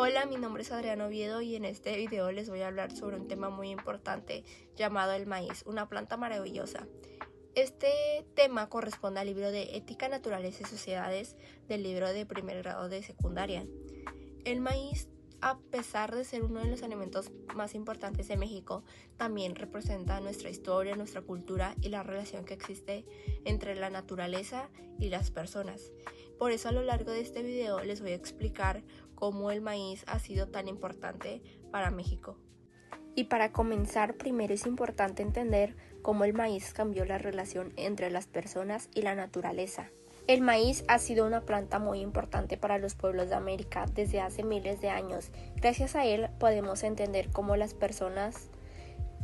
Hola, mi nombre es Adriana Oviedo y en este video les voy a hablar sobre un tema muy importante llamado el maíz, una planta maravillosa. Este tema corresponde al libro de Ética, Naturaleza y Sociedades del libro de primer grado de secundaria. El maíz, a pesar de ser uno de los alimentos más importantes de México, también representa nuestra historia, nuestra cultura y la relación que existe entre la naturaleza y las personas. Por eso a lo largo de este video les voy a explicar cómo el maíz ha sido tan importante para México. Y para comenzar, primero es importante entender cómo el maíz cambió la relación entre las personas y la naturaleza. El maíz ha sido una planta muy importante para los pueblos de América desde hace miles de años. Gracias a él podemos entender cómo las personas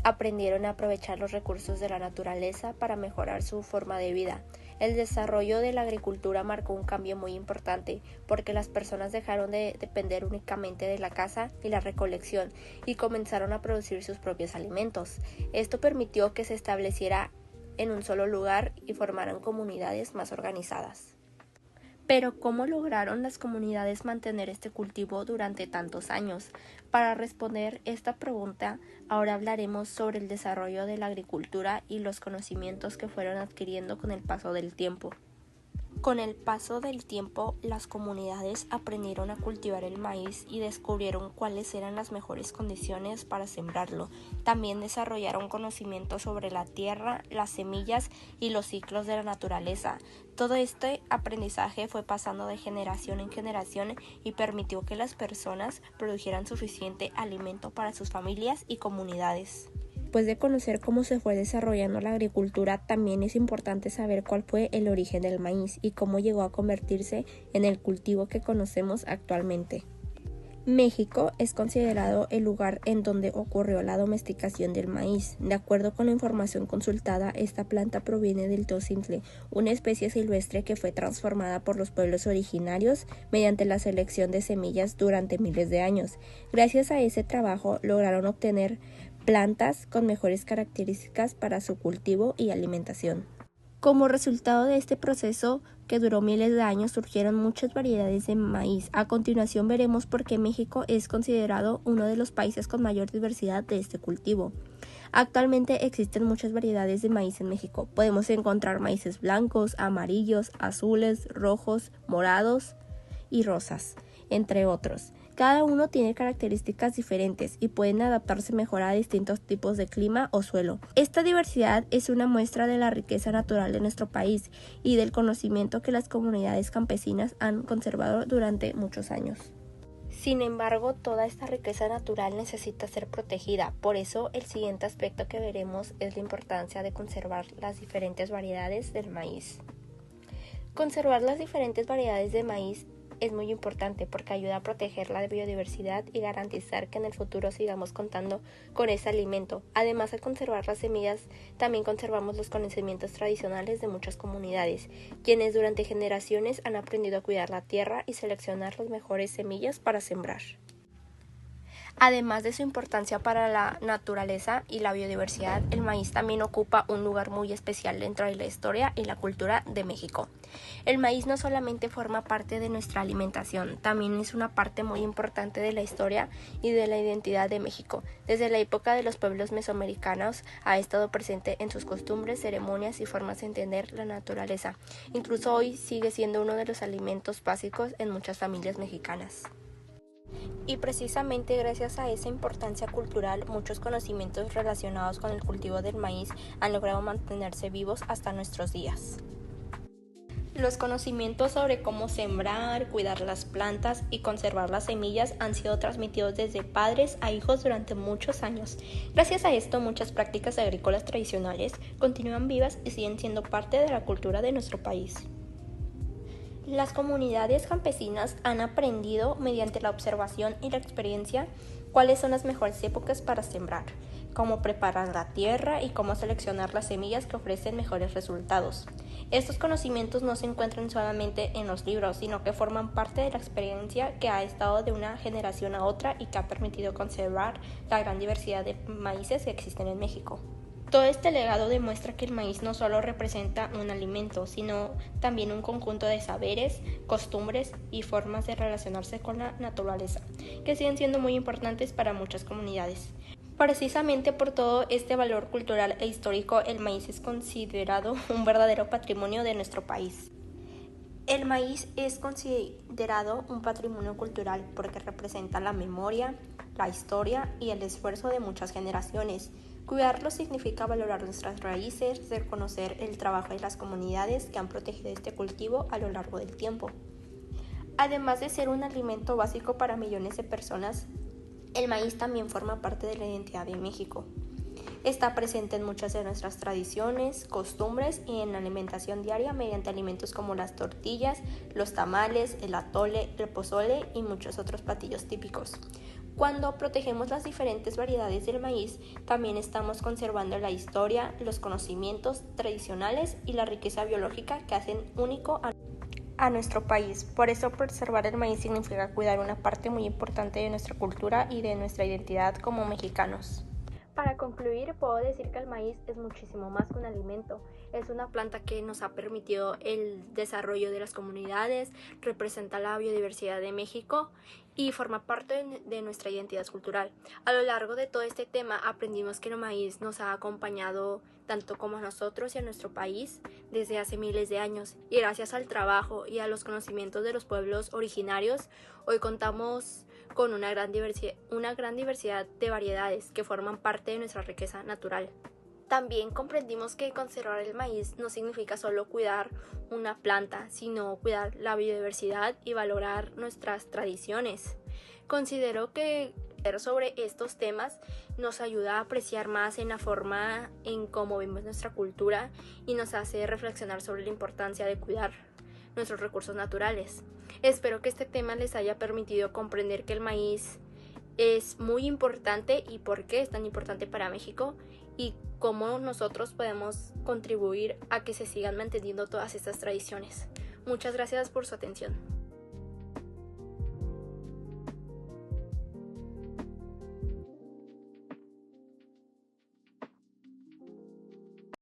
aprendieron a aprovechar los recursos de la naturaleza para mejorar su forma de vida. El desarrollo de la agricultura marcó un cambio muy importante porque las personas dejaron de depender únicamente de la caza y la recolección y comenzaron a producir sus propios alimentos. Esto permitió que se estableciera en un solo lugar y formaran comunidades más organizadas. Pero ¿cómo lograron las comunidades mantener este cultivo durante tantos años? Para responder esta pregunta, ahora hablaremos sobre el desarrollo de la agricultura y los conocimientos que fueron adquiriendo con el paso del tiempo. Con el paso del tiempo, las comunidades aprendieron a cultivar el maíz y descubrieron cuáles eran las mejores condiciones para sembrarlo. También desarrollaron conocimientos sobre la tierra, las semillas y los ciclos de la naturaleza. Todo este aprendizaje fue pasando de generación en generación y permitió que las personas produjeran suficiente alimento para sus familias y comunidades. Después de conocer cómo se fue desarrollando la agricultura, también es importante saber cuál fue el origen del maíz y cómo llegó a convertirse en el cultivo que conocemos actualmente. México es considerado el lugar en donde ocurrió la domesticación del maíz. De acuerdo con la información consultada, esta planta proviene del tocintle, una especie silvestre que fue transformada por los pueblos originarios mediante la selección de semillas durante miles de años. Gracias a ese trabajo lograron obtener plantas con mejores características para su cultivo y alimentación. Como resultado de este proceso, que duró miles de años, surgieron muchas variedades de maíz. A continuación veremos por qué México es considerado uno de los países con mayor diversidad de este cultivo. Actualmente existen muchas variedades de maíz en México. Podemos encontrar maíces blancos, amarillos, azules, rojos, morados y rosas, entre otros. Cada uno tiene características diferentes y pueden adaptarse mejor a distintos tipos de clima o suelo. Esta diversidad es una muestra de la riqueza natural de nuestro país y del conocimiento que las comunidades campesinas han conservado durante muchos años. Sin embargo, toda esta riqueza natural necesita ser protegida. Por eso, el siguiente aspecto que veremos es la importancia de conservar las diferentes variedades del maíz. Conservar las diferentes variedades de maíz es muy importante porque ayuda a proteger la biodiversidad y garantizar que en el futuro sigamos contando con ese alimento. Además de conservar las semillas, también conservamos los conocimientos tradicionales de muchas comunidades, quienes durante generaciones han aprendido a cuidar la tierra y seleccionar las mejores semillas para sembrar. Además de su importancia para la naturaleza y la biodiversidad, el maíz también ocupa un lugar muy especial dentro de la historia y la cultura de México. El maíz no solamente forma parte de nuestra alimentación, también es una parte muy importante de la historia y de la identidad de México. Desde la época de los pueblos mesoamericanos ha estado presente en sus costumbres, ceremonias y formas de entender la naturaleza. Incluso hoy sigue siendo uno de los alimentos básicos en muchas familias mexicanas. Y precisamente gracias a esa importancia cultural, muchos conocimientos relacionados con el cultivo del maíz han logrado mantenerse vivos hasta nuestros días. Los conocimientos sobre cómo sembrar, cuidar las plantas y conservar las semillas han sido transmitidos desde padres a hijos durante muchos años. Gracias a esto, muchas prácticas agrícolas tradicionales continúan vivas y siguen siendo parte de la cultura de nuestro país. Las comunidades campesinas han aprendido mediante la observación y la experiencia cuáles son las mejores épocas para sembrar, cómo preparar la tierra y cómo seleccionar las semillas que ofrecen mejores resultados. Estos conocimientos no se encuentran solamente en los libros, sino que forman parte de la experiencia que ha estado de una generación a otra y que ha permitido conservar la gran diversidad de maíces que existen en México. Todo este legado demuestra que el maíz no solo representa un alimento, sino también un conjunto de saberes, costumbres y formas de relacionarse con la naturaleza, que siguen siendo muy importantes para muchas comunidades. Precisamente por todo este valor cultural e histórico, el maíz es considerado un verdadero patrimonio de nuestro país. El maíz es considerado un patrimonio cultural porque representa la memoria, la historia y el esfuerzo de muchas generaciones. Cuidarlo significa valorar nuestras raíces, reconocer el trabajo de las comunidades que han protegido este cultivo a lo largo del tiempo. Además de ser un alimento básico para millones de personas, el maíz también forma parte de la identidad de México. Está presente en muchas de nuestras tradiciones, costumbres y en la alimentación diaria mediante alimentos como las tortillas, los tamales, el atole, el pozole y muchos otros platillos típicos. Cuando protegemos las diferentes variedades del maíz, también estamos conservando la historia, los conocimientos tradicionales y la riqueza biológica que hacen único a nuestro país. Por eso preservar el maíz significa cuidar una parte muy importante de nuestra cultura y de nuestra identidad como mexicanos. Para concluir, puedo decir que el maíz es muchísimo más que un alimento. Es una planta que nos ha permitido el desarrollo de las comunidades, representa la biodiversidad de México y forma parte de nuestra identidad cultural. A lo largo de todo este tema aprendimos que el maíz nos ha acompañado tanto como a nosotros y a nuestro país desde hace miles de años. Y gracias al trabajo y a los conocimientos de los pueblos originarios, hoy contamos con una gran diversidad de variedades que forman parte de nuestra riqueza natural. También comprendimos que conservar el maíz no significa solo cuidar una planta, sino cuidar la biodiversidad y valorar nuestras tradiciones. Considero que leer sobre estos temas nos ayuda a apreciar más en la forma en cómo vemos nuestra cultura y nos hace reflexionar sobre la importancia de cuidar nuestros recursos naturales. Espero que este tema les haya permitido comprender que el maíz es muy importante y por qué es tan importante para México y cómo nosotros podemos contribuir a que se sigan manteniendo todas estas tradiciones. Muchas gracias por su atención.